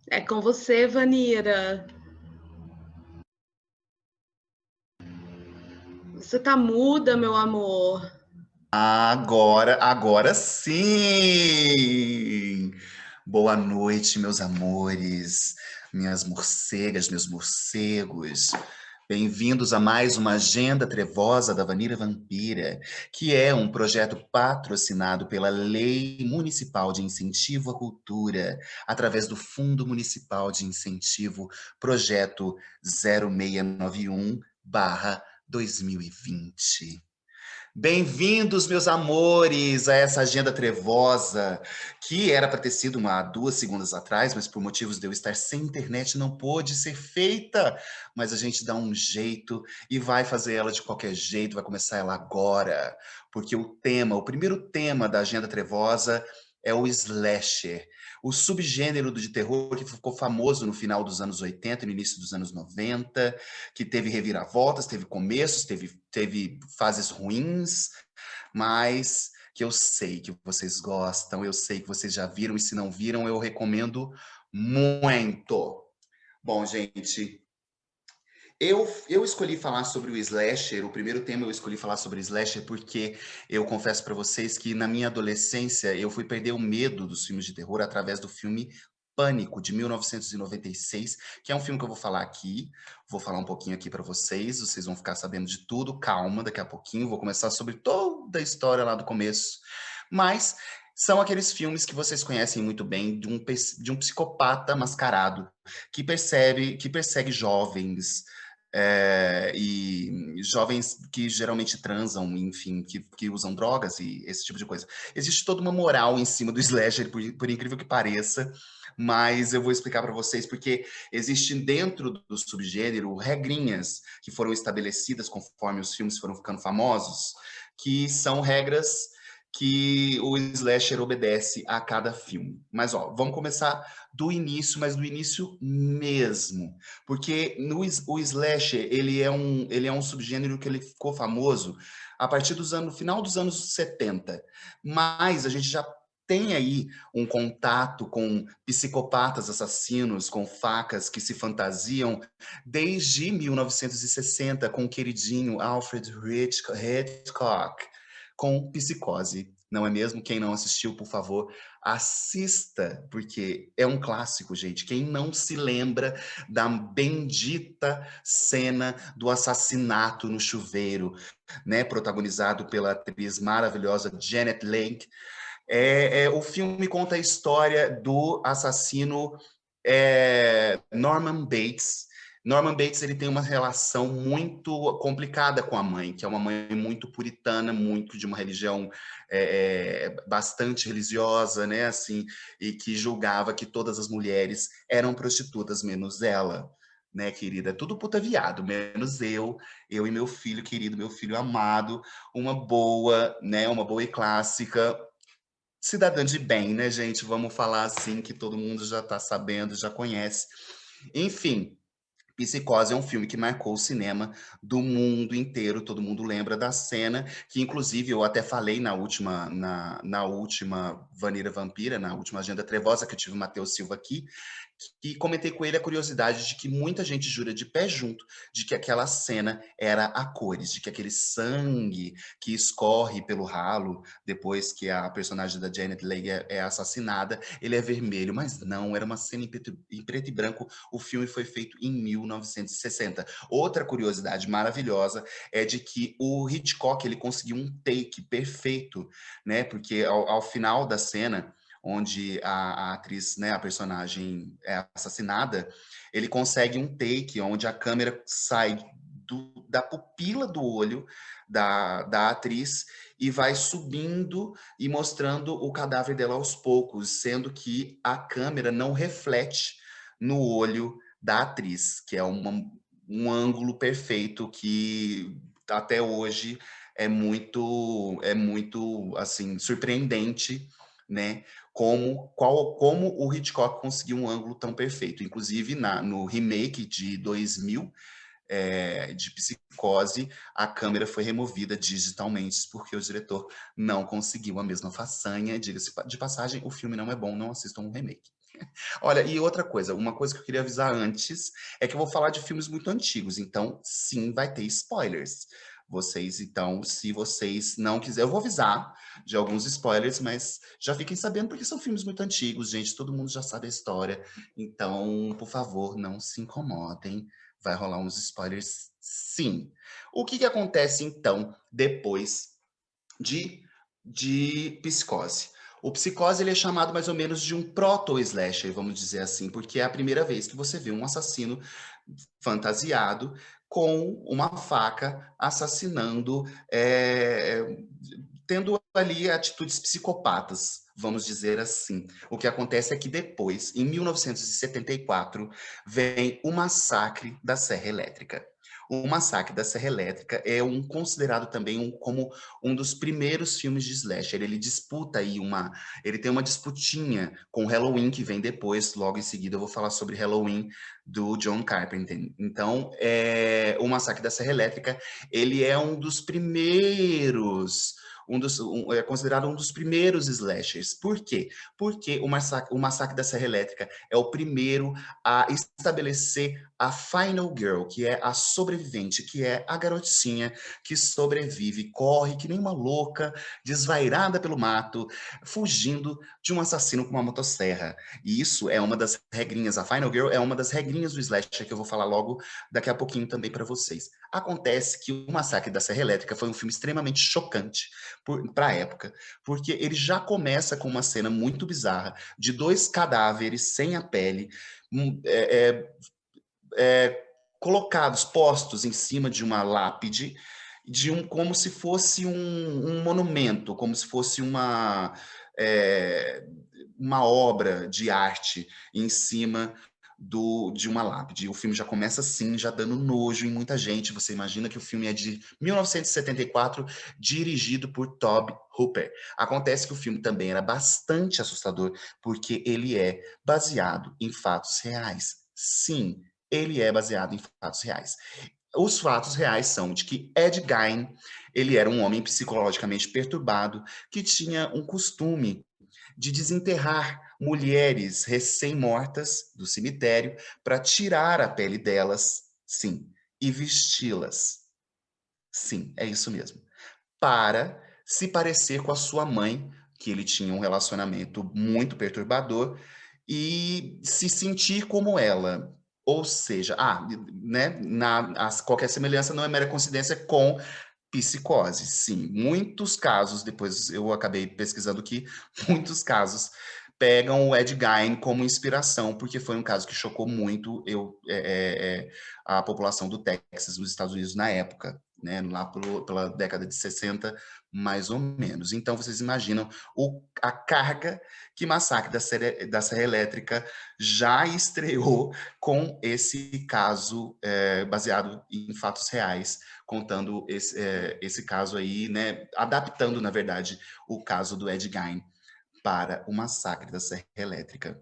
É com você, Vanira. Você tá muda, meu amor. Agora sim! Boa noite, meus amores, minhas morcegas, meus morcegos. Bem-vindos a mais uma Agenda Trevosa da Vanira Vampira, que é um projeto patrocinado pela Lei Municipal de Incentivo à Cultura, através do Fundo Municipal de Incentivo, projeto 0691/2020. Bem-vindos, meus amores, a essa agenda trevosa, que era para ter sido há 2 segundos atrás, mas por motivos de eu estar sem internet não pôde ser feita. Mas a gente dá um jeito e vai fazer ela de qualquer jeito, vai começar ela agora. Porque o primeiro tema da agenda trevosa é o slasher, o subgênero de terror que ficou famoso no final dos anos 80 e no início dos anos 90, que teve reviravoltas, teve começos, teve fases ruins, mas que eu sei que vocês gostam, eu sei que vocês já viram, e se não viram, eu recomendo muito. Bom, gente, eu escolhi falar sobre o slasher, o primeiro tema eu escolhi falar sobre slasher porque eu confesso para vocês que na minha adolescência eu fui perder o medo dos filmes de terror através do filme Pânico, de 1996, que é um filme que eu vou falar aqui, vou falar um pouquinho aqui para vocês vão ficar sabendo de tudo, calma, daqui a pouquinho, vou começar sobre toda a história lá do começo, mas são aqueles filmes que vocês conhecem muito bem, de um psicopata mascarado, que persegue jovens, e jovens que geralmente transam, enfim, que usam drogas e esse tipo de coisa. Existe toda uma moral em cima do slasher, por incrível que pareça, mas eu vou explicar para vocês porque existe dentro do subgênero regrinhas que foram estabelecidas conforme os filmes foram ficando famosos, que são regras que o slasher obedece a cada filme. Mas ó, vamos começar do início, mas do início mesmo. Porque o slasher, ele é um subgênero que ele ficou famoso a partir no final dos anos 70. Mas a gente já tem aí um contato com psicopatas assassinos, com facas que se fantasiam desde 1960, com o queridinho Alfred Hitchcock, com Psicose. Não é mesmo? Quem não assistiu, por favor, assista, porque é um clássico, gente. Quem não se lembra da bendita cena do assassinato no chuveiro, né, protagonizado pela atriz maravilhosa Janet Leigh. O filme conta a história do assassino Norman Bates. Norman Bates ele tem uma relação muito complicada com a mãe, que é uma mãe muito puritana, muito de uma religião bastante religiosa, né, assim, e que julgava que todas as mulheres eram prostitutas, menos ela, né, querida? Tudo puta viado, menos eu e meu filho querido, meu filho amado, uma boa, né, uma boa e clássica cidadã de bem, né, gente? Vamos falar assim que todo mundo já tá sabendo, já conhece. Enfim, Psicose é um filme que marcou o cinema do mundo inteiro, todo mundo lembra da cena, que inclusive eu até falei na última Vanira Vampira, na última Agenda Trevosa, que eu tive o Matheus Silva aqui, que comentei com ele a curiosidade de que muita gente jura de pé junto de que aquela cena era a cores, de que aquele sangue que escorre pelo ralo depois que a personagem da Janet Leigh é assassinada, ele é vermelho, mas não, era uma cena em preto e branco. O filme foi feito em 1960. Outra curiosidade maravilhosa é de que o Hitchcock ele conseguiu um take perfeito, né? Porque ao final da cena onde a atriz, né, a personagem é assassinada, ele consegue um take onde a câmera sai da pupila do olho da atriz e vai subindo e mostrando o cadáver dela aos poucos, sendo que a câmera não reflete no olho da atriz, que é um ângulo perfeito que até hoje é muito assim surpreendente, né? Como o Hitchcock conseguiu um ângulo tão perfeito. Inclusive, no remake de 2000, de Psicose, a câmera foi removida digitalmente, porque o diretor não conseguiu a mesma façanha. Diga-se de passagem, o filme não é bom, não assistam um remake. Olha, e outra coisa, uma coisa que eu queria avisar antes é que eu vou falar de filmes muito antigos, então sim, vai ter spoilers. Vocês, então, se vocês não quiserem, eu vou avisar de alguns spoilers, mas já fiquem sabendo porque são filmes muito antigos, gente, todo mundo já sabe a história. Então, por favor, não se incomodem. Vai rolar uns spoilers, sim. O que que acontece então depois de, de Psicose? O Psicose ele é chamado mais ou menos de um proto-slasher, vamos dizer assim, porque é a primeira vez que você vê um assassino fantasiado com uma faca assassinando, tendo ali atitudes psicopatas, vamos dizer assim. O que acontece é que depois, em 1974, vem o Massacre da Serra Elétrica. O Massacre da Serra Elétrica é considerado também como um dos primeiros filmes de slasher. Ele disputa aí ele tem uma disputinha com Halloween que vem depois, logo em seguida eu vou falar sobre Halloween do John Carpenter. Então, o Massacre da Serra Elétrica, ele é um dos primeiros, é considerado um dos primeiros slashers. Por quê? Porque o Massacre da Serra Elétrica é o primeiro a estabelecer a Final Girl, que é a sobrevivente, que é a garotinha que sobrevive, corre que nem uma louca, desvairada pelo mato, fugindo de um assassino com uma motosserra. E isso é uma das regrinhas, a Final Girl é uma das regrinhas do slasher que eu vou falar logo daqui a pouquinho também para vocês. Acontece que o Massacre da Serra Elétrica foi um filme extremamente chocante para a época, porque ele já começa com uma cena muito bizarra de dois cadáveres sem a pele, hum, é, é, colocados, postos em cima de uma lápide, como se fosse um monumento, como se fosse é, uma obra de arte em cima de uma lápide. O filme já começa assim, já dando nojo em muita gente. Você imagina que o filme é de 1974, dirigido por Tobe Hooper. Acontece que o filme também era bastante assustador, porque ele é baseado em fatos reais. Sim, ele é baseado em fatos reais. Os fatos reais são de que Ed Gein, ele era um homem psicologicamente perturbado que tinha um costume de desenterrar mulheres recém-mortas do cemitério para tirar a pele delas, sim, e vesti-las. Sim, é isso mesmo. Para se parecer com a sua mãe, que ele tinha um relacionamento muito perturbador, e se sentir como ela. Ou seja, né, qualquer semelhança não é mera coincidência com psicose. Sim, muitos casos, depois eu acabei pesquisando que muitos casos pegam o Ed Gein como inspiração, porque foi um caso que chocou muito a população do Texas, nos Estados Unidos, na época, né, lá pela década de 60, mais ou menos. Então, vocês imaginam a carga que Massacre da Serra Elétrica já estreou com esse caso baseado em fatos reais, contando esse caso aí, né, adaptando, na verdade, o caso do Ed Gein para o Massacre da Serra Elétrica.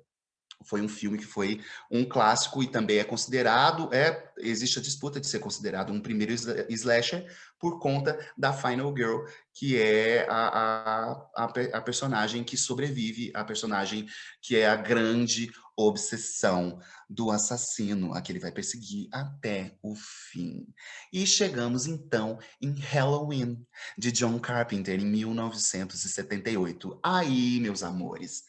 Foi um filme que foi um clássico e também é considerado, existe a disputa de ser considerado um primeiro slasher por conta da Final Girl, que é a personagem que sobrevive, a personagem que é a grande obsessão do assassino, a que ele vai perseguir até o fim. E chegamos então em Halloween, de John Carpenter, em 1978. Aí, meus amores,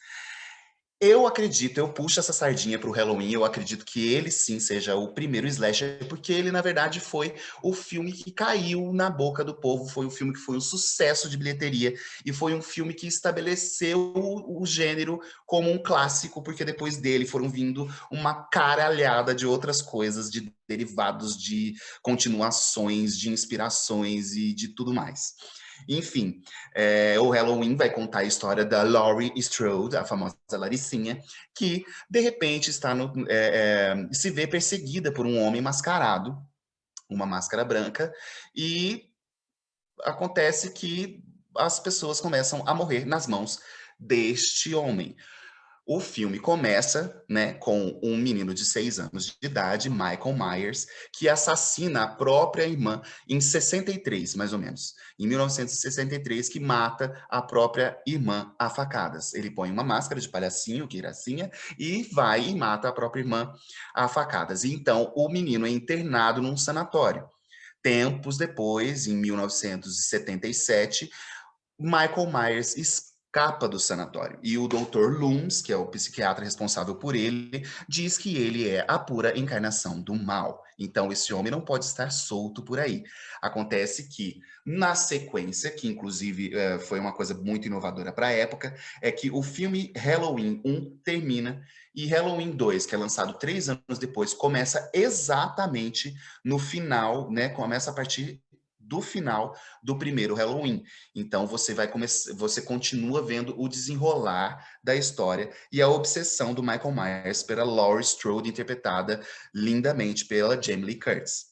eu acredito, eu puxo essa sardinha para o Halloween, eu acredito que ele sim seja o primeiro slasher, porque ele, na verdade, foi o filme que caiu na boca do povo, foi um filme que foi um sucesso de bilheteria, e foi um filme que estabeleceu o gênero como um clássico, porque depois dele foram vindo uma caralhada de outras coisas, de derivados, de continuações, de inspirações e de tudo mais. Enfim, o Halloween vai contar a história da Laurie Strode, a famosa Laricinha, que de repente se vê perseguida por um homem mascarado, uma máscara branca, e acontece que as pessoas começam a morrer nas mãos deste homem. O filme começa, né, com um menino de 6 anos de idade, Michael Myers, que assassina a própria irmã em 63, mais ou menos. Em 1963, que mata a própria irmã a facadas. Ele põe uma máscara de palhacinho, que gracinha, e vai e mata a própria irmã a facadas. E então o menino é internado num sanatório. Tempos depois, em 1977, Michael Myers escapa do sanatório e o Dr. Loomis, que é o psiquiatra responsável por ele, diz que ele é a pura encarnação do mal. Então esse homem não pode estar solto por aí. Acontece que na sequência, que inclusive foi uma coisa muito inovadora para a época, é que o filme Halloween 1 termina e Halloween 2, que é lançado 3 anos depois, começa exatamente no final, né? Começa a partir do final do primeiro Halloween. Então você vai começar, você continua vendo o desenrolar da história e a obsessão do Michael Myers pela Laurie Strode, interpretada lindamente pela Jamie Lee Curtis.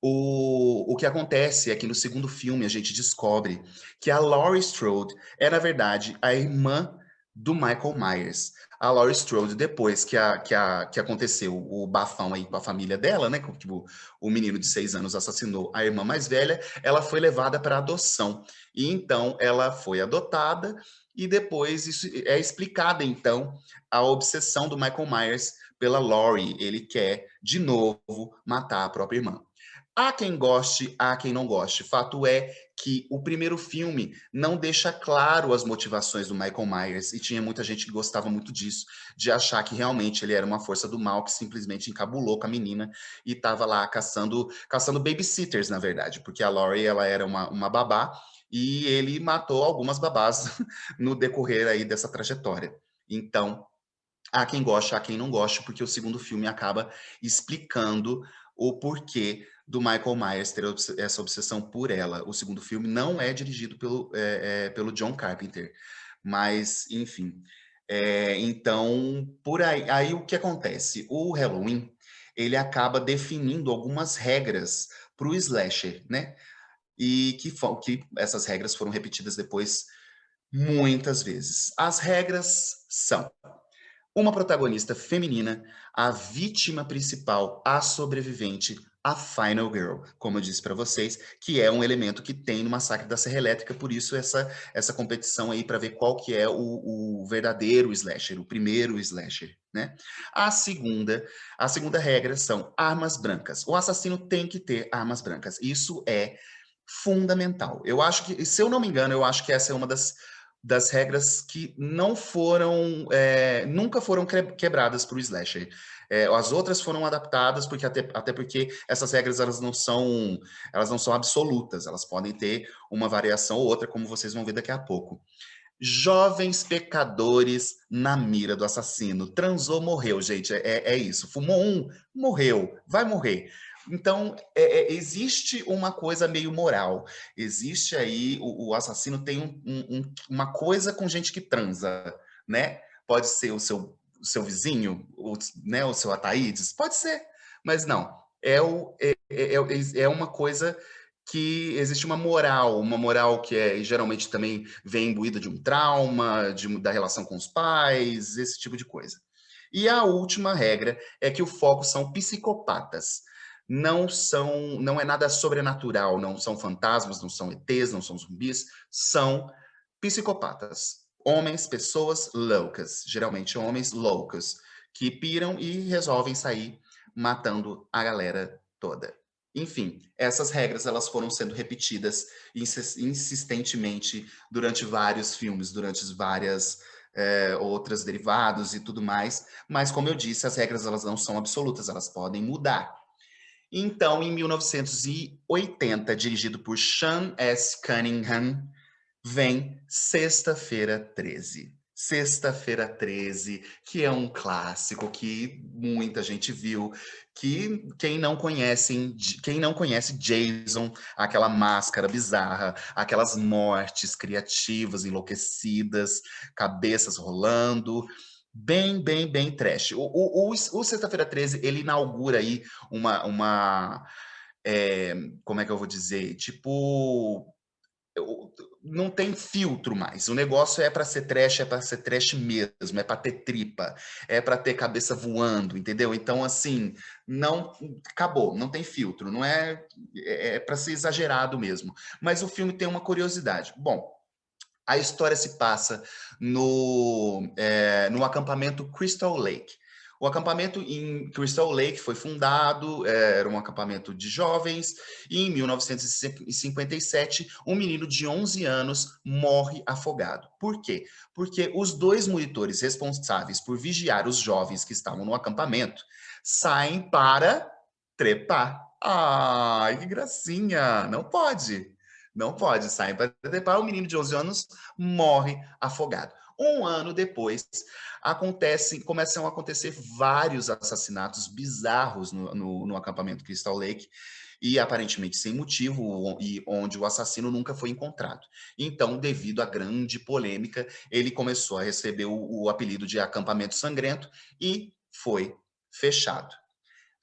O que acontece é que no segundo filme a gente descobre que a Laurie Strode é, na verdade, a irmã do Michael Myers. A Laurie Strode, depois que aconteceu o bafão aí com a família dela, né? Que o menino de 6 anos assassinou a irmã mais velha, ela foi levada para adoção. E então ela foi adotada, e depois isso é explicada, então, a obsessão do Michael Myers pela Laurie. Ele quer, de novo, matar a própria irmã. Há quem goste, há quem não goste. Fato é que o primeiro filme não deixa claro as motivações do Michael Myers, e tinha muita gente que gostava muito disso, de achar que realmente ele era uma força do mal que simplesmente encabulou com a menina e estava lá caçando babysitters, na verdade, porque a Laurie, ela era uma babá e ele matou algumas babás no decorrer aí dessa trajetória. Então, há quem goste, há quem não goste, porque o segundo filme acaba explicando o porquê do Michael Myers ter essa obsessão por ela. O segundo filme não é dirigido pelo John Carpenter, mas, enfim. Então, por aí o que acontece? O Halloween, ele acaba definindo algumas regras para o slasher, né? E que essas regras foram repetidas depois muitas vezes. As regras são: uma protagonista feminina, a vítima principal, a sobrevivente, a Final Girl, como eu disse para vocês, que é um elemento que tem no Massacre da Serra Elétrica, por isso essa competição aí para ver qual que é o verdadeiro slasher, o primeiro slasher, né? A segunda regra são armas brancas. O assassino tem que ter armas brancas. Isso é fundamental. Eu acho que, se eu não me engano, eu acho que essa é uma das regras que não foram, nunca foram quebradas para o slasher. As outras foram adaptadas porque até porque essas regras elas não são absolutas, elas podem ter uma variação ou outra, como vocês vão ver daqui a pouco. Jovens pecadores na mira do assassino. Transou, morreu, gente. É isso. Fumou um, morreu. Vai morrer. Então, existe uma coisa meio moral. Existe aí, o assassino tem uma coisa com gente que transa, né? Pode ser o seu vizinho, né, o seu Ataídes, pode ser, mas não. É uma coisa que existe uma moral que geralmente também vem imbuída de um trauma, da relação com os pais, esse tipo de coisa. E a última regra é que o foco são psicopatas. Não é nada sobrenatural, não são fantasmas, não são ETs, não são zumbis, são psicopatas. Homens, pessoas loucas, geralmente homens loucos, que piram e resolvem sair matando a galera toda. Enfim, essas regras elas foram sendo repetidas insistentemente durante vários filmes, durante várias outras derivados e tudo mais. Mas, como eu disse, as regras elas não são absolutas, elas podem mudar. Então, em 1980, dirigido por Sean S. Cunningham, vem Sexta-feira 13. Sexta-feira 13, que é um clássico que muita gente viu, que quem não conhece Jason, aquela máscara bizarra, aquelas mortes criativas, enlouquecidas, cabeças rolando, bem, bem, bem trash. O Sexta-feira 13, ele inaugura aí uma como é que eu vou dizer? Tipo, não tem filtro mais. O negócio é para ser trash mesmo, é para ter tripa, é para ter cabeça voando, entendeu? Então, assim, não acabou, não tem filtro, não é, é para ser exagerado mesmo. Mas o filme tem uma curiosidade. Bom, a história se passa no acampamento Crystal Lake. O acampamento em Crystal Lake foi fundado, era um acampamento de jovens, e em 1957, um menino de 11 anos morre afogado. Por quê? Porque os dois monitores responsáveis por vigiar os jovens que estavam no acampamento saem para trepar. Ai, que gracinha! Não pode. Não pode, saem para trepar. O menino de 11 anos morre afogado. Um ano depois, começam a acontecer vários assassinatos bizarros no acampamento Crystal Lake, e aparentemente sem motivo, e onde o assassino nunca foi encontrado. Então, devido à grande polêmica, ele começou a receber o apelido de acampamento sangrento e foi fechado.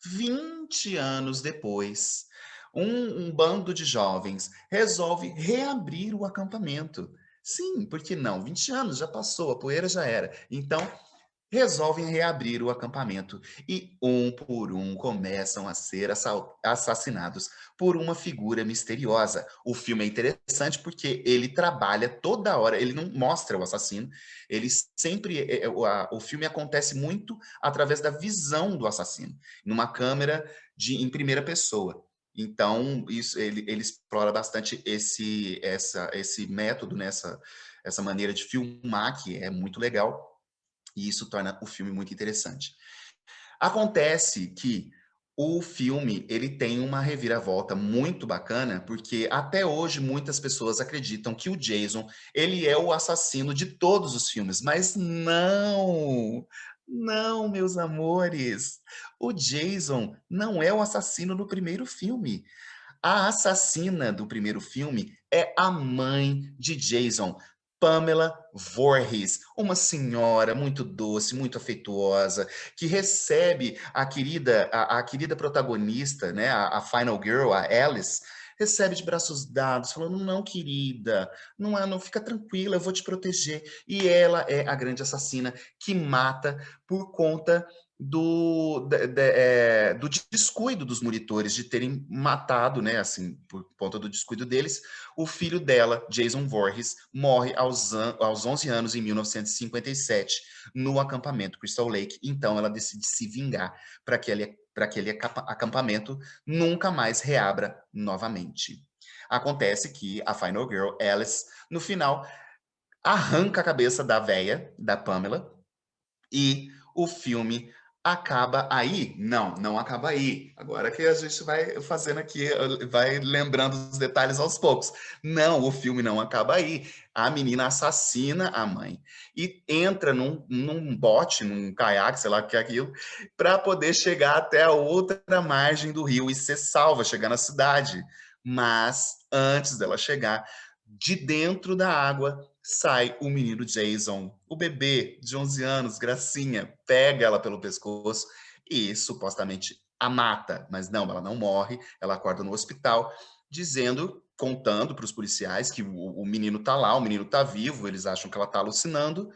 20 anos depois, um bando de jovens resolve reabrir o acampamento. Sim, por que não? 20 anos já passou, a poeira já era. Então, resolvem reabrir o acampamento e um por um começam a ser assassinados por uma figura misteriosa. O filme é interessante porque ele trabalha toda hora, ele não mostra o assassino, ele sempre o filme acontece muito através da visão do assassino, numa câmera em primeira pessoa. Então, isso ele explora bastante esse método, essa maneira de filmar, que é muito legal, e isso torna o filme muito interessante. Acontece que o filme ele tem uma reviravolta muito bacana, porque até hoje muitas pessoas acreditam que o Jason ele é o assassino de todos os filmes, mas não, não, meus amores. O Jason não é o assassino do primeiro filme. A assassina do primeiro filme é a mãe de Jason, Pamela Voorhees, uma senhora muito doce, muito afetuosa, que recebe a querida protagonista, né, a Final Girl, a Alice, recebe de braços dados, falando: não, querida, não fica tranquila, eu vou te proteger. E ela é a grande assassina que mata por conta do descuido dos monitores, de terem matado, né, assim, por conta do descuido deles, o filho dela, Jason Voorhees, morre aos 11 anos, em 1957, no acampamento Crystal Lake. Então ela decide se vingar para que aquele acampamento nunca mais reabra novamente. Acontece que a Final Girl, Alice, no final, arranca a cabeça da véia, da Pamela, e o filme acaba aí? Não, não acaba aí. Agora que a gente vai fazendo aqui, vai lembrando os detalhes aos poucos. Não, o filme não acaba aí. A menina assassina a mãe e entra num bote, num caiaque, sei lá o que é aquilo, para poder chegar até a outra margem do rio e ser salva, chegar na cidade. Mas antes dela chegar, de dentro da água sai o menino Jason, o bebê de 11 anos, gracinha, pega ela pelo pescoço e supostamente a mata, mas não, ela não morre, ela acorda no hospital, contando para os policiais que o menino tá lá, o menino tá vivo, eles acham que ela tá alucinando,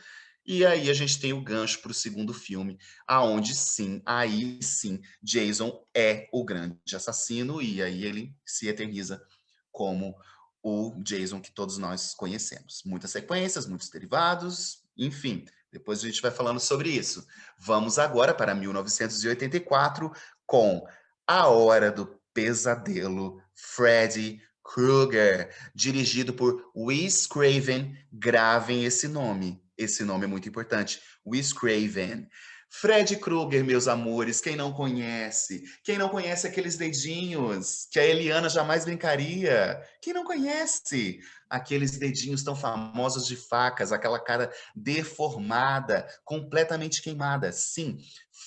e aí a gente tem o gancho para o segundo filme, aonde sim, aí sim, Jason é o grande assassino, e aí ele se eterniza como o Jason que todos nós conhecemos. Muitas sequências, muitos derivados, enfim. Depois a gente vai falando sobre isso. Vamos agora para 1984 com A Hora do Pesadelo, Freddy Krueger, dirigido por Wes Craven. Gravem esse nome. Esse nome é muito importante. Wes Craven. Fred Krueger, meus amores, quem não conhece? Quem não conhece aqueles dedinhos que a Eliana jamais brincaria? Quem não conhece? Aqueles dedinhos tão famosos de facas, aquela cara deformada, completamente queimada. Sim,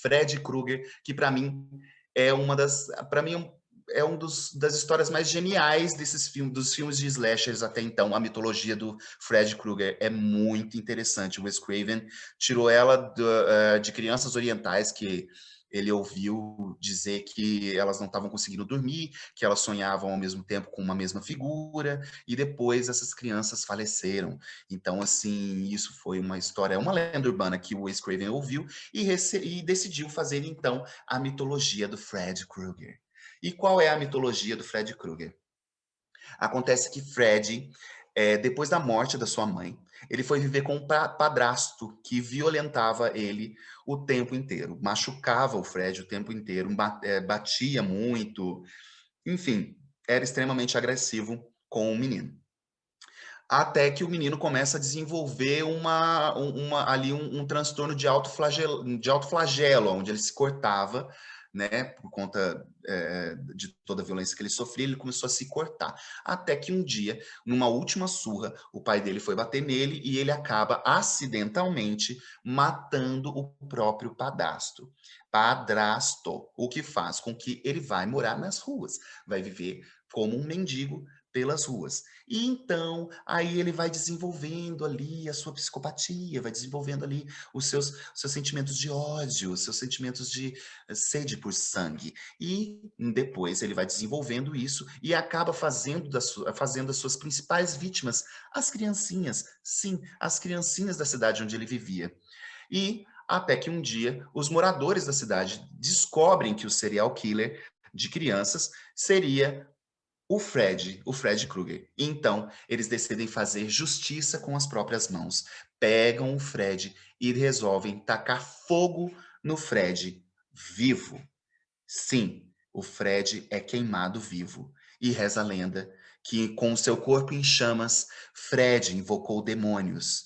Fred Krueger, que para mim é uma das, para mim é das histórias mais geniais desses filmes, dos filmes de slashers até então. A mitologia do Fred Krueger é muito interessante. O Wes Craven tirou ela de Crianças Orientais, que ele ouviu dizer que elas não estavam conseguindo dormir, que elas sonhavam ao mesmo tempo com uma mesma figura, e depois essas crianças faleceram. Então, assim, isso foi uma história, uma lenda urbana que o Wes Craven ouviu e decidiu fazer, então, a mitologia do Fred Krueger. E qual é a mitologia do Fred Krueger? Acontece que Fred, depois da morte da sua mãe, ele foi viver com um padrasto que violentava ele o tempo inteiro, machucava o Fred o tempo inteiro, batia muito, enfim, era extremamente agressivo com o menino. Até que o menino começa a desenvolver ali um transtorno de autoflagelo, onde ele se cortava, né, por conta de toda a violência que ele sofria, ele começou a se cortar. Até que um dia, numa última surra, o pai dele foi bater nele e ele acaba acidentalmente matando o próprio padrasto, o que faz com que ele vai morar nas ruas, vai viver como um mendigo pelas ruas. E então, aí ele vai desenvolvendo ali a sua psicopatia, vai desenvolvendo ali os seus sentimentos de ódio, os seus sentimentos de sede por sangue. E depois ele vai desenvolvendo isso e acaba fazendo as suas principais vítimas as criancinhas. Sim, as criancinhas da cidade onde ele vivia. E até que um dia os moradores da cidade descobrem que o serial killer de crianças seria o Fred Krueger. Então, eles decidem fazer justiça com as próprias mãos. Pegam o Fred e resolvem tacar fogo no Fred vivo. Sim, o Fred é queimado vivo. E reza a lenda que, com o seu corpo em chamas, Fred invocou demônios,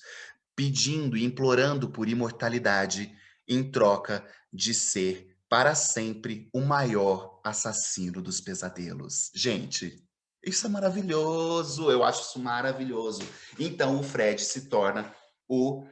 pedindo e implorando por imortalidade em troca de ser para sempre o maior assassino dos pesadelos. Gente, isso é maravilhoso, eu acho isso maravilhoso. Então o Fred se torna o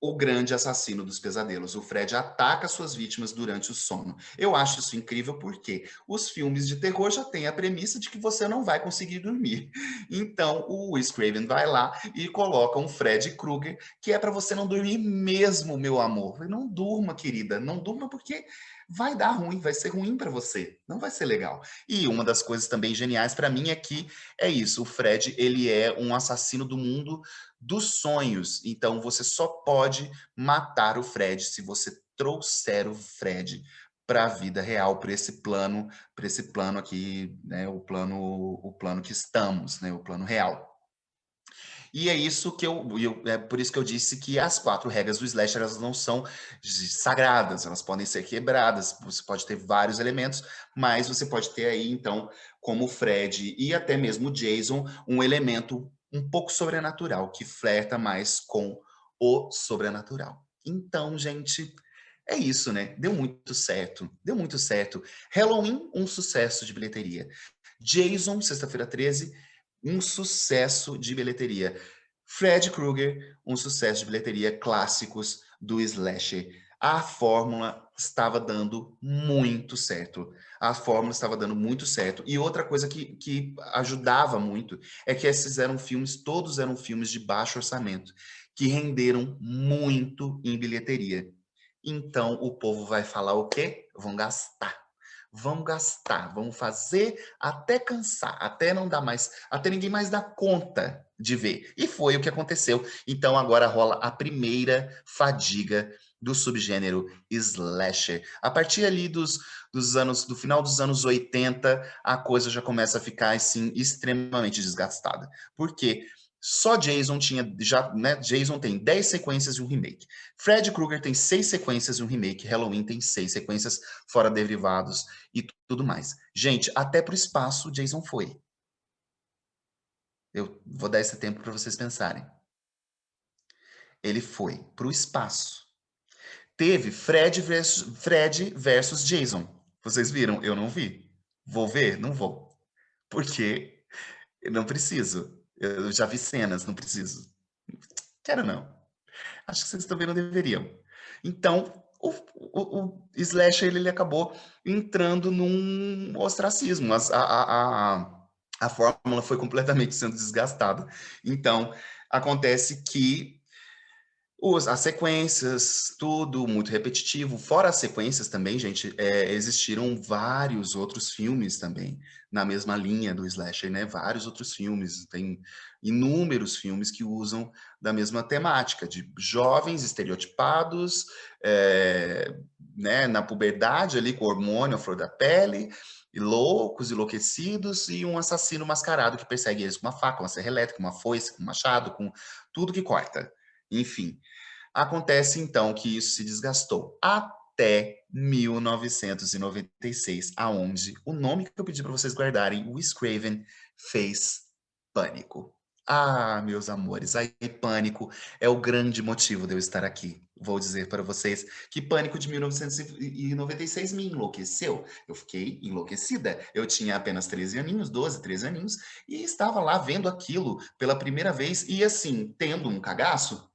o grande assassino dos pesadelos. O Fred ataca suas vítimas durante o sono. Eu acho isso incrível porque os filmes de terror já têm a premissa de que você não vai conseguir dormir. Então, o Wes Craven vai lá e coloca um Fred Krueger que é para você não dormir mesmo, meu amor. Não durma, querida. Não durma porque vai dar ruim, vai ser ruim para você. Não vai ser legal. E uma das coisas também geniais para mim é que é isso, o Fred, ele é um assassino do mundo dos sonhos. Então você só pode matar o Fred se você trouxer o Fred para a vida real, para esse plano aqui, né, o plano que estamos, né, o plano real. E é isso que é por isso que eu disse que as 4 regras do slasher elas não são sagradas, elas podem ser quebradas. Você pode ter vários elementos, mas você pode ter aí então, como o Fred e até mesmo o Jason, um elemento um pouco sobrenatural que flerta mais com o sobrenatural. Então, gente, é isso, né? Deu muito certo. Deu muito certo. Halloween, um sucesso de bilheteria. Jason, Sexta-feira 13, um sucesso de bilheteria. Fred Krueger, um sucesso de bilheteria, clássicos do slasher. A fórmula estava dando muito certo. A fórmula estava dando muito certo. E outra coisa que ajudava muito é que esses eram filmes, todos eram filmes de baixo orçamento, que renderam muito em bilheteria. Então o povo vai falar o quê? Vão gastar. Vamos gastar, vamos fazer até cansar, até não dar mais, até ninguém mais dar conta de ver. E foi o que aconteceu. Então agora rola a primeira fadiga do subgênero slasher. A partir ali do final dos anos 80, a coisa já começa a ficar assim extremamente desgastada. Por quê? Só Jason tinha, já, né? Jason tem 10 sequências e um remake. Fred Krueger tem 6 sequências e um remake. Halloween tem 6 sequências, fora derivados e tudo mais. Gente, até pro espaço o Jason foi. Eu vou dar esse tempo para vocês pensarem. Ele foi pro espaço. Teve Fred versus Jason. Vocês viram? Eu não vi. Vou ver? Não vou. Porque eu não preciso. Eu já vi cenas, não preciso. Quero não. Acho que vocês também não deveriam. Então, o Slasher ele acabou entrando num ostracismo. A fórmula foi completamente sendo desgastada. Então, acontece que As sequências, tudo muito repetitivo. Fora as sequências também, gente, existiram vários outros filmes também na mesma linha do slasher, né? Vários outros filmes, tem inúmeros filmes que usam da mesma temática, de jovens estereotipados, eh, né, na puberdade ali, com hormônio à flor da pele, e loucos, enlouquecidos, e um assassino mascarado que persegue eles com uma faca, uma serra elétrica, uma foice, com um machado, com tudo que corta. Enfim. Acontece então que isso se desgastou até 1996, aonde o nome que eu pedi para vocês guardarem, Wes Craven, fez Pânico. Ah, meus amores, aí Pânico é o grande motivo de eu estar aqui. Vou dizer para vocês que Pânico de 1996 me enlouqueceu. Eu fiquei enlouquecida. Eu tinha apenas 13 aninhos, 12, 13 aninhos, e estava lá vendo aquilo pela primeira vez e assim, tendo um cagaço,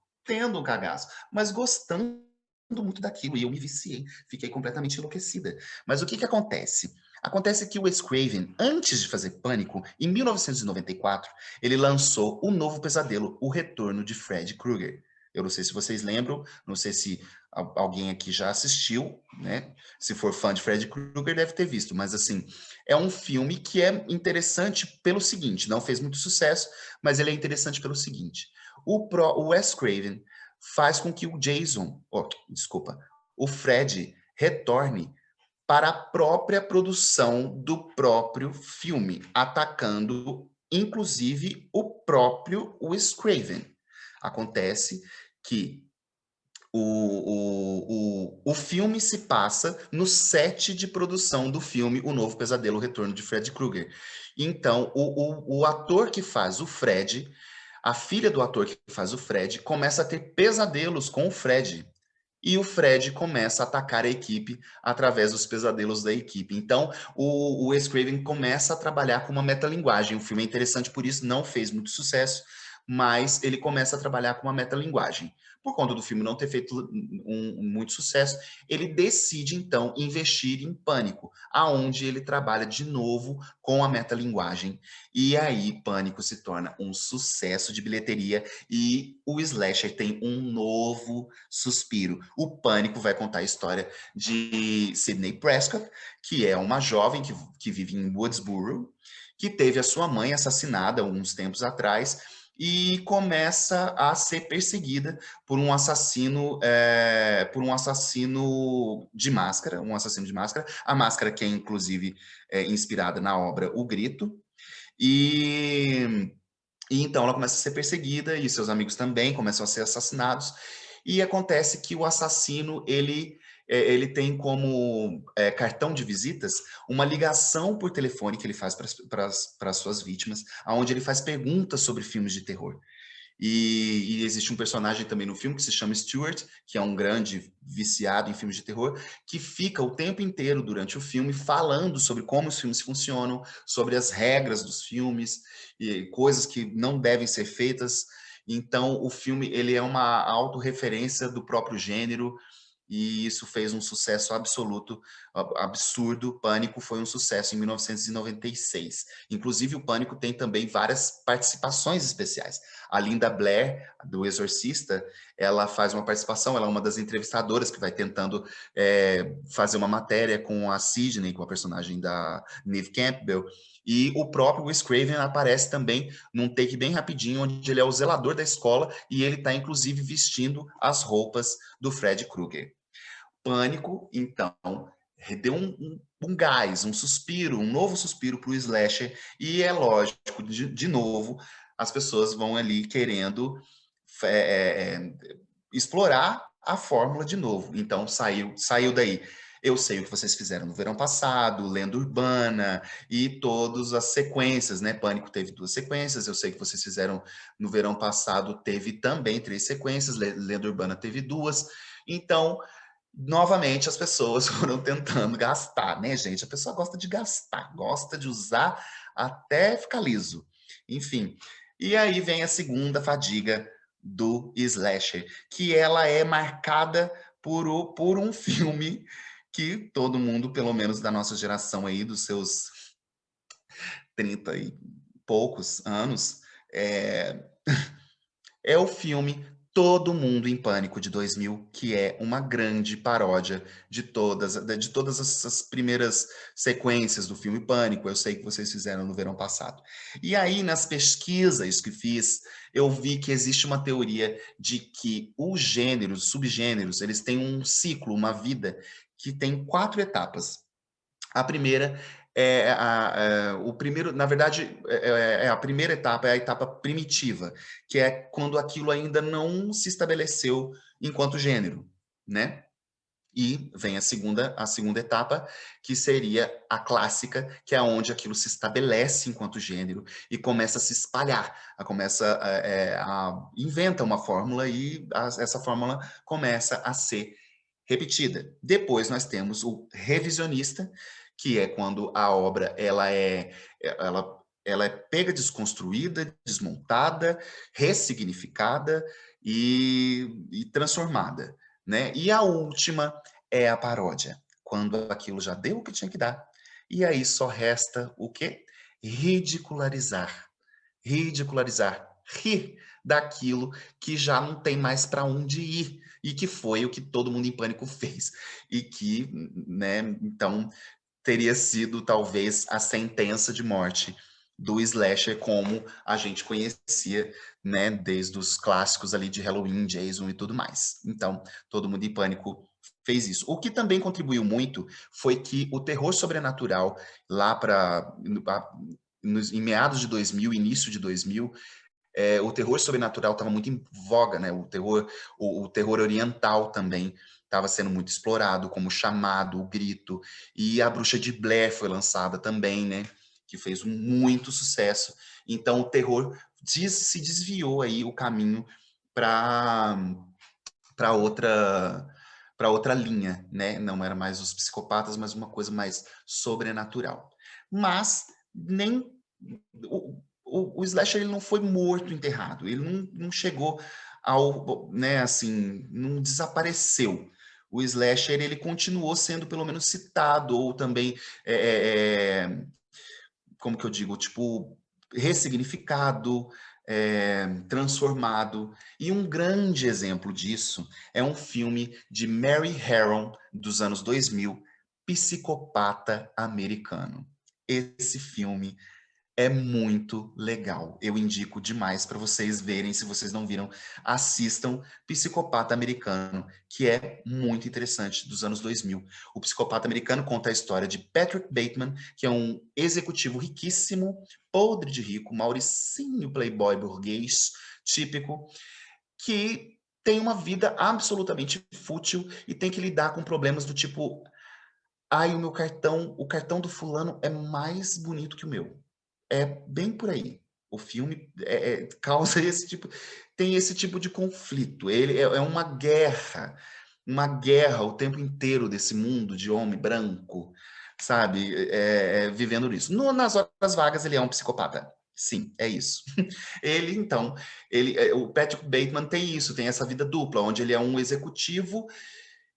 mas gostando muito daquilo, e eu me viciei, fiquei completamente enlouquecida. Mas o que que acontece? Acontece que o Wes Craven, antes de fazer Pânico, em 1994, ele lançou O Novo Pesadelo, O Retorno de Fred Krueger. Eu não sei se vocês lembram, não sei se alguém aqui já assistiu, né? Se for fã de Fred Krueger, deve ter visto, mas assim, é um filme que é interessante pelo seguinte, não fez muito sucesso, mas ele é interessante pelo seguinte. O Wes Craven faz com que o Jason, desculpa, o Fred retorne para a própria produção do próprio filme, atacando inclusive o próprio Wes Craven. Acontece que o filme se passa no set de produção do filme O Novo Pesadelo, o Retorno de Fred Krueger. Então, o ator que faz o Fred, a filha do ator que faz o Fred, começa a ter pesadelos com o Fred. E o Fred começa a atacar a equipe através dos pesadelos da equipe. Então, o Wes Craven começa a trabalhar com uma metalinguagem. O filme é interessante por isso, não fez muito sucesso, mas ele começa a trabalhar com uma metalinguagem. Por conta do filme não ter feito muito sucesso, ele decide então investir em Pânico, aonde ele trabalha de novo com a metalinguagem. E aí Pânico se torna um sucesso de bilheteria e o slasher tem um novo suspiro. O Pânico vai contar a história de Sidney Prescott, que é uma jovem que vive em Woodsboro, que teve a sua mãe assassinada uns tempos atrás e começa a ser perseguida por um assassino de máscara, um assassino de máscara. A máscara que é inclusive inspirada na obra O Grito. E então ela começa a ser perseguida e seus amigos também começam a ser assassinados. E acontece que o assassino, ele tem como cartão de visitas uma ligação por telefone que ele faz para as suas vítimas, onde ele faz perguntas sobre filmes de terror. E existe um personagem também no filme que se chama Stuart, que é um grande viciado em filmes de terror, que fica o tempo inteiro durante o filme falando sobre como os filmes funcionam, sobre as regras dos filmes e coisas que não devem ser feitas. Então, o filme ele é uma autorreferência do próprio gênero e isso fez um sucesso absoluto, absurdo. Pânico foi um sucesso em 1996. Inclusive, o Pânico tem também várias participações especiais. A Linda Blair, do Exorcista, ela faz uma participação, ela é uma das entrevistadoras que vai tentando fazer uma matéria com a Sidney, com a personagem da Neve Campbell, e o próprio Wes Craven aparece também num take bem rapidinho, onde ele é o zelador da escola e ele está, inclusive, vestindo as roupas do Fred Krueger. Pânico, então, deu um gás, um suspiro, um novo suspiro para o slasher, e é lógico, de novo, as pessoas vão ali querendo explorar a fórmula de novo. Então, saiu daí. Eu sei o que vocês fizeram no verão passado, Lenda Urbana e todas as sequências, né? Pânico teve 2 sequências, eu sei que vocês fizeram no verão passado, teve também 3 sequências, Lenda Urbana teve 2. Então, novamente, as pessoas foram tentando gastar, né, gente? A pessoa gosta de gastar, gosta de usar até ficar liso. Enfim, e aí vem a segunda fadiga do slasher, que ela é marcada por um filme que todo mundo, pelo menos da nossa geração aí, dos seus 30 e poucos anos, é, é o filme Todo Mundo em Pânico de 2000, que é uma grande paródia de todas essas primeiras sequências do filme Pânico. Eu sei que vocês fizeram no verão passado. E aí, nas pesquisas que fiz, eu vi que existe uma teoria de que os gêneros, subgêneros, eles têm um ciclo, uma vida que tem 4 etapas. A primeira o primeiro, na verdade, a primeira etapa é a etapa primitiva, que é quando aquilo ainda não se estabeleceu enquanto gênero, né? E vem a segunda etapa, que seria a clássica, que é onde aquilo se estabelece enquanto gênero e começa a se espalhar, inventa uma fórmula e essa fórmula começa a ser repetida. Depois nós temos o revisionista, que é quando a obra ela é pega, desconstruída, desmontada, ressignificada e transformada, né? E a última é a paródia, quando aquilo já deu o que tinha que dar. E aí só resta o quê? Ridicularizar. Ridicularizar, rir daquilo que já não tem mais para onde ir e que foi o que Todo Mundo em Pânico fez e que, né, então teria sido talvez a sentença de morte do slasher como a gente conhecia, né, desde os clássicos ali de Halloween, Jason e tudo mais. Então, Todo Mundo em Pânico fez isso. O que também contribuiu muito foi que o terror sobrenatural lá para em meados de 2000, início de 2000, o terror sobrenatural estava muito em voga, né? O terror oriental também estava sendo muito explorado, como o Chamado, o Grito, e a Bruxa de Blair foi lançada também, né? Que fez muito sucesso. Então o terror se desviou aí o caminho para outra linha, né? Não era mais os psicopatas, mas uma coisa mais sobrenatural. Mas nem o slasher ele não foi morto, enterrado. Ele não chegou ao, né, assim, não desapareceu. O slasher ele continuou sendo pelo menos citado ou também como que eu digo, tipo, ressignificado, transformado. E um grande exemplo disso é um filme de Mary Harron, dos anos 2000, Psicopata Americano. Esse filme é muito legal. Eu indico demais para vocês verem. Se vocês não viram, assistam Psicopata Americano, que é muito interessante, dos anos 2000. O Psicopata Americano conta a história de Patrick Bateman, que é um executivo riquíssimo, podre de rico, mauricinho playboy burguês, típico, que tem uma vida absolutamente fútil e tem que lidar com problemas do tipo: ai, o cartão do fulano é mais bonito que o meu. É bem por aí. O filme causa esse tipo, tem esse tipo de conflito. Ele é uma guerra o tempo inteiro desse mundo de homem branco, sabe? Vivendo isso. Nas horas vagas ele é um psicopata. Sim, é isso. Ele então, o Patrick Bateman tem isso, tem essa vida dupla, onde ele é um executivo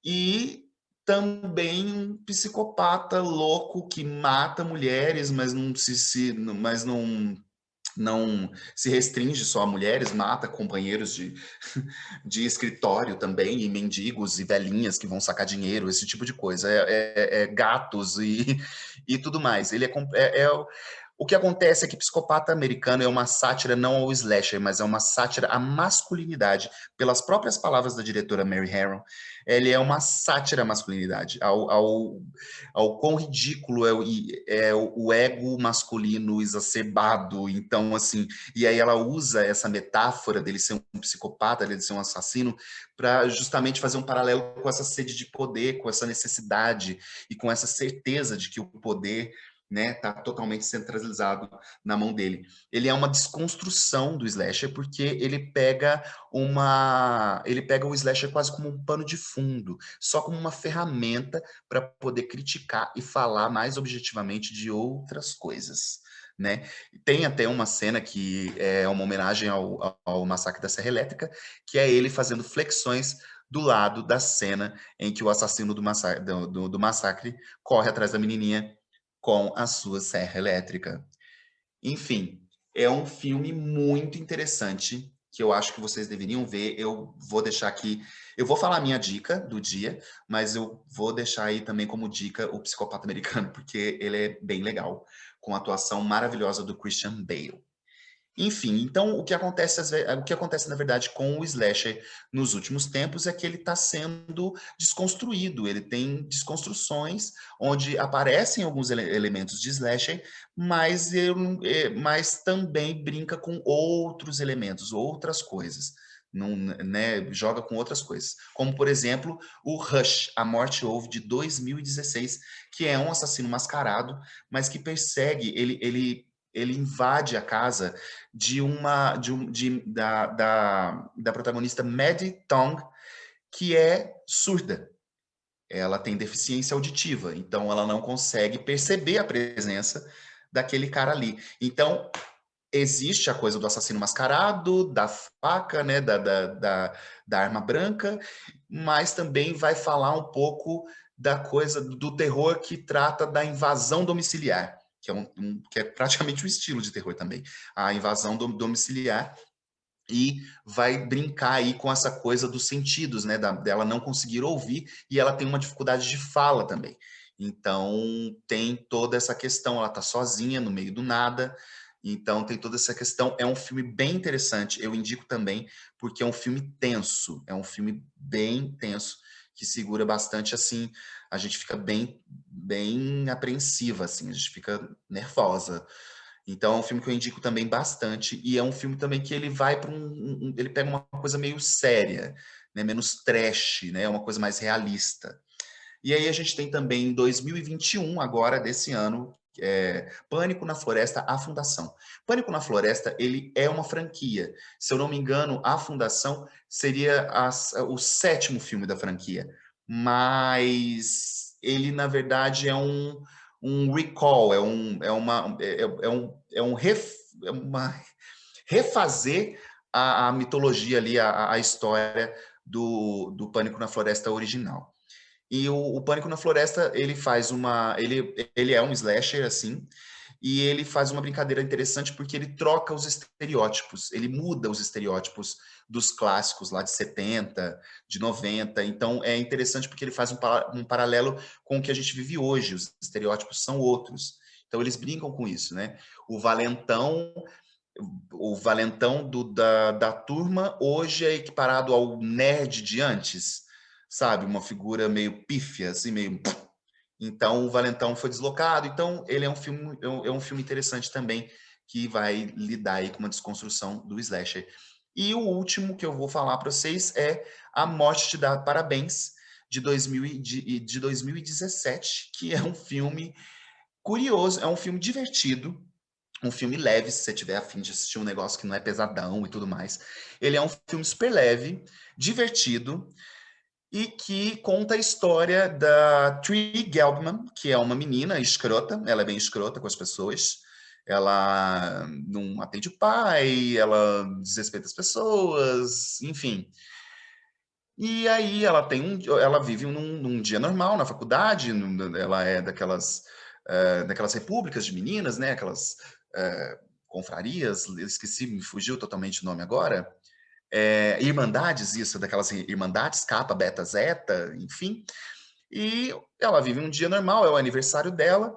e também um psicopata louco que mata mulheres, mas não se restringe só a mulheres, mata companheiros de escritório também, e mendigos e velhinhas que vão sacar dinheiro, esse tipo de coisa. Gatos e tudo mais. O que acontece é que Psicopata Americano é uma sátira não ao slasher, mas é uma sátira à masculinidade. Pelas próprias palavras da diretora Mary Harron, ele é uma sátira à masculinidade, ao quão ridículo o ego masculino exacerbado. Então, assim, e aí ela usa essa metáfora dele ser um psicopata, dele ser um assassino, para justamente fazer um paralelo com essa sede de poder, com essa necessidade e com essa certeza de que o poder, né, tá totalmente centralizado na mão dele. Ele é uma desconstrução do slasher porque ele pega o slasher quase como um pano de fundo, só como uma ferramenta para poder criticar e falar mais objetivamente de outras coisas, né? Tem até uma cena que é uma homenagem ao Massacre da Serra Elétrica, que é ele fazendo flexões do lado da cena em que o assassino do massacre corre atrás da menininha com a sua serra elétrica. Enfim, é um filme muito interessante que eu acho que vocês deveriam ver. Eu vou deixar aqui, eu vou falar a minha dica do dia, mas eu vou deixar aí também como dica o Psicopata Americano, porque ele é bem legal, com a atuação maravilhosa do Christian Bale. Enfim, então o que acontece na verdade com o slasher nos últimos tempos é que ele está sendo desconstruído, ele tem desconstruções onde aparecem alguns elementos de slasher, mas também brinca com outros elementos, outras coisas. Não, né, joga com outras coisas. Como, por exemplo, o Rush, A Morte Ouve, de 2016, que é um assassino mascarado, mas que persegue, ele invade a casa da protagonista Maddie Tong, que é surda. Ela tem deficiência auditiva, então ela não consegue perceber a presença daquele cara ali. Então, existe a coisa do assassino mascarado, da faca, né, da arma branca, mas também vai falar um pouco da coisa do terror que trata da invasão domiciliar, que é praticamente o estilo de terror também, a invasão domiciliar, e vai brincar aí com essa coisa dos sentidos, né, dela não conseguir ouvir, e ela tem uma dificuldade de fala também. Então, tem toda essa questão, ela tá sozinha no meio do nada, então tem toda essa questão. É um filme bem interessante, eu indico também, porque é um filme tenso, é um filme bem tenso, que segura bastante, assim, a gente fica bem apreensiva, assim, a gente fica nervosa. Então é um filme que eu indico também bastante, e é um filme também que ele vai para ele pega uma coisa meio séria, né, menos trash, né, uma coisa mais realista. E aí a gente tem também em 2021, agora desse ano, Pânico na Floresta, A Fundação. Pânico na Floresta, ele é uma franquia. Se eu não me engano, A Fundação seria o sétimo filme da franquia. Mas ele, na verdade, é um recall, é uma refazer a mitologia ali, a história do Pânico na Floresta original. E o Pânico na Floresta, ele é um slasher, assim, e ele faz uma brincadeira interessante porque ele troca os estereótipos, ele muda os estereótipos dos clássicos lá de 70, de 90. Então é interessante porque ele faz um paralelo com o que a gente vive hoje, os estereótipos são outros. Então eles brincam com isso, né? O valentão, o valentão da turma hoje é equiparado ao nerd de antes, sabe? Uma figura meio pífia, assim, meio. Então, o Valentão foi deslocado. Então, ele é um filme interessante também, que vai lidar aí com uma desconstrução do slasher. E o último que eu vou falar para vocês é A Morte Te Dá Parabéns, de 2017, que é um filme curioso, é um filme divertido, um filme leve, se você tiver a fim de assistir um negócio que não é pesadão e tudo mais. Ele é um filme super leve, divertido, e que conta a história da Tree Gelbman, que é uma menina escrota, ela é bem escrota com as pessoas, ela não atende o pai, ela desrespeita as pessoas, enfim. E aí ela vive num dia normal na faculdade, ela é daquelas repúblicas de meninas, né? Aquelas confrarias, esqueci, me fugiu totalmente o nome agora. Irmandades, isso, daquelas irmandades, Kappa, Beta, Zeta, enfim. E ela vive um dia normal, é o aniversário dela,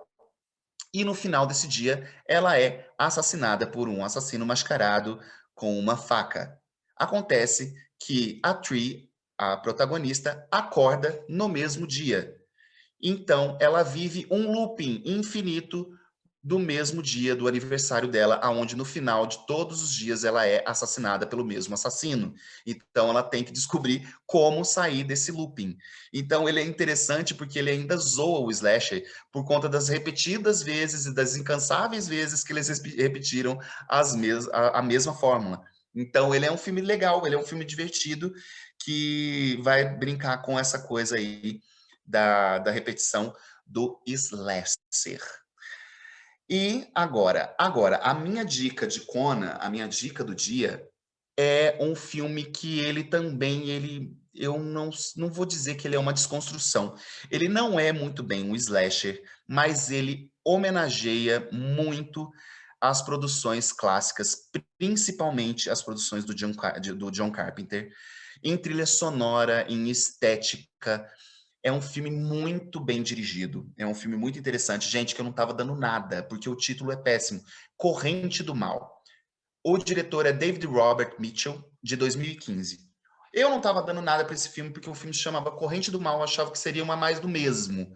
e no final desse dia ela é assassinada por um assassino mascarado com uma faca. Acontece que a Tree, a protagonista, acorda no mesmo dia. Então ela vive um looping infinito do mesmo dia do aniversário dela, aonde no final de todos os dias ela é assassinada pelo mesmo assassino. Então ela tem que descobrir como sair desse looping. Então ele é interessante porque ele ainda zoa o slasher por conta das repetidas vezes e das incansáveis vezes que eles repetiram a mesma fórmula. Então ele é um filme legal, ele é um filme divertido que vai brincar com essa coisa aí da repetição do slasher. E agora, a minha dica de Conan, a minha dica do dia, é um filme que ele também, eu não vou dizer que ele é uma desconstrução. Ele não é muito bem um slasher, mas ele homenageia muito as produções clássicas, principalmente as produções do John Carpenter, em trilha sonora, em estética. É um filme muito bem dirigido, é um filme muito interessante. Gente, que eu não estava dando nada, porque o título é péssimo. Corrente do Mal. O diretor é David Robert Mitchell, de 2015. Eu não estava dando nada para esse filme, porque o filme se chamava Corrente do Mal, eu achava que seria uma mais do mesmo.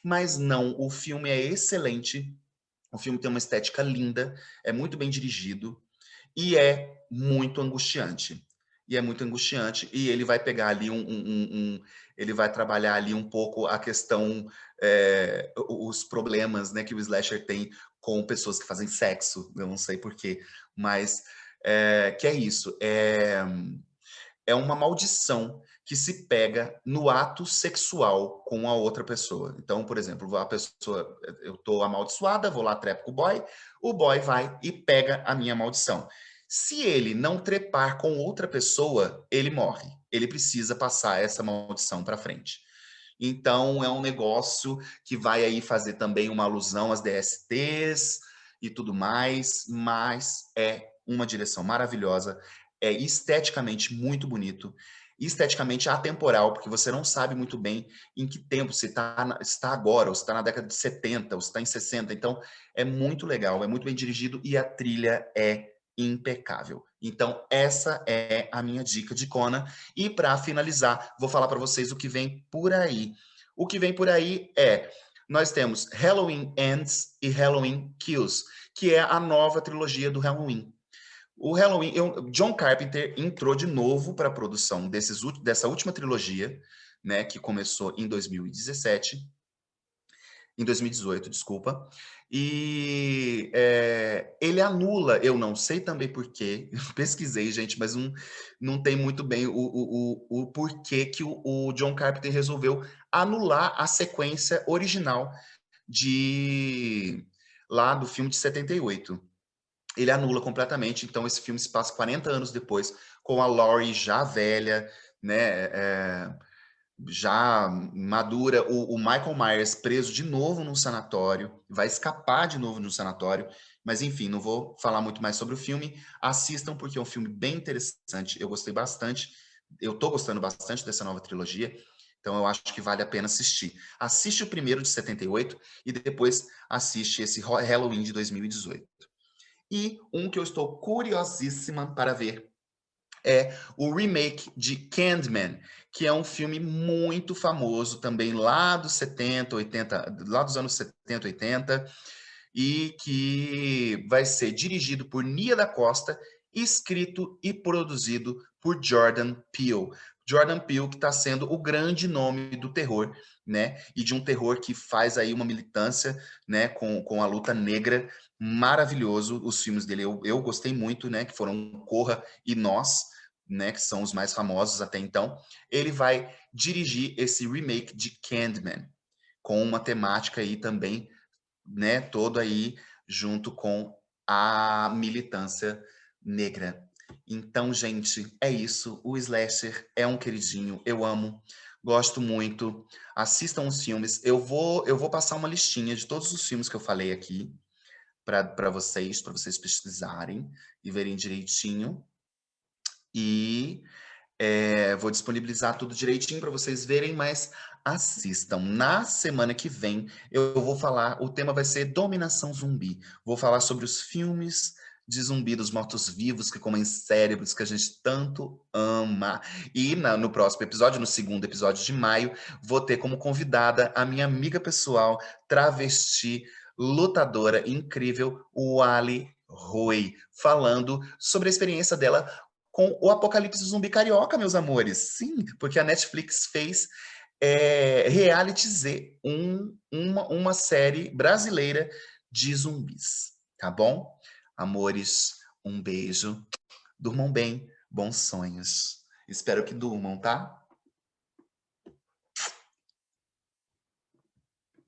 Mas não, o filme é excelente, o filme tem uma estética linda, é muito bem dirigido e é muito angustiante. E é muito angustiante, e ele vai pegar ali ele vai trabalhar ali um pouco a questão, os problemas, né, que o slasher tem com pessoas que fazem sexo, eu não sei porquê, mas que é isso, é uma maldição que se pega no ato sexual com a outra pessoa. Então, por exemplo, a pessoa, eu tô amaldiçoada, vou lá, trepo com o boy vai e pega a minha maldição. Se ele não trepar com outra pessoa, ele morre. Ele precisa passar essa maldição para frente. Então, é um negócio que vai aí fazer também uma alusão às DSTs e tudo mais, mas é uma direção maravilhosa, é esteticamente muito bonito, esteticamente atemporal, porque você não sabe muito bem em que tempo se está agora, ou se está na década de 70, ou se está em 60. Então, é muito legal, é muito bem dirigido e a trilha é impecável. Então, essa é a minha dica de Conan. E para finalizar, vou falar para vocês o que vem por aí. O que vem por aí nós temos Halloween Ends e Halloween Kills, que é a nova trilogia do Halloween. O Halloween, John Carpenter entrou de novo para a produção dessa última trilogia, né, que começou em 2017, em 2018, desculpa. E ele anula, eu não sei também porquê, pesquisei, gente, mas não tem muito bem o porquê que o John Carpenter resolveu anular a sequência original de lá do filme de 78. Ele anula completamente, então esse filme se passa 40 anos depois, com a Laurie já velha, né, já madura, o Michael Myers preso de novo num sanatório, vai escapar de novo no sanatório, mas enfim, não vou falar muito mais sobre o filme. Assistam porque é um filme bem interessante, eu gostei bastante, eu tô gostando bastante dessa nova trilogia, então eu acho que vale a pena assistir. Assiste o primeiro de 78 e depois assiste esse Halloween de 2018. E um que eu estou curiosíssima para ver é o remake de Candyman, que é um filme muito famoso também lá dos 70, 80, lá dos anos 70, 80, e que vai ser dirigido por Nia da Costa, escrito e produzido por Jordan Peele. Jordan Peele que está sendo o grande nome do terror, né? E de um terror que faz aí uma militância, né? Com a luta negra, maravilhoso. Os filmes dele eu gostei muito, né? Que foram Corra e Nós, né? Que são os mais famosos até então. Ele vai dirigir esse remake de Candyman, com uma temática aí também, né, todo aí junto com a militância negra. Então, gente, é isso. O Slasher é um queridinho, eu amo, gosto muito. Assistam os filmes. Eu vou passar uma listinha de todos os filmes que eu falei aqui para vocês pesquisarem e verem direitinho. E vou disponibilizar tudo direitinho para vocês verem, mas assistam. Na semana que vem, eu vou falar, o tema vai ser Dominação Zumbi. Vou falar sobre os filmes de zumbi dos mortos-vivos que comem cérebros que a gente tanto ama. E no próximo episódio, no segundo episódio de maio, vou ter como convidada a minha amiga pessoal, travesti, lutadora incrível, Wally Rui, falando sobre a experiência dela com o Apocalipse Zumbi Carioca, meus amores. Sim, porque a Netflix fez Reality Z, uma série brasileira de zumbis, tá bom? Amores, um beijo. Durmam bem, bons sonhos. Espero que durmam, tá?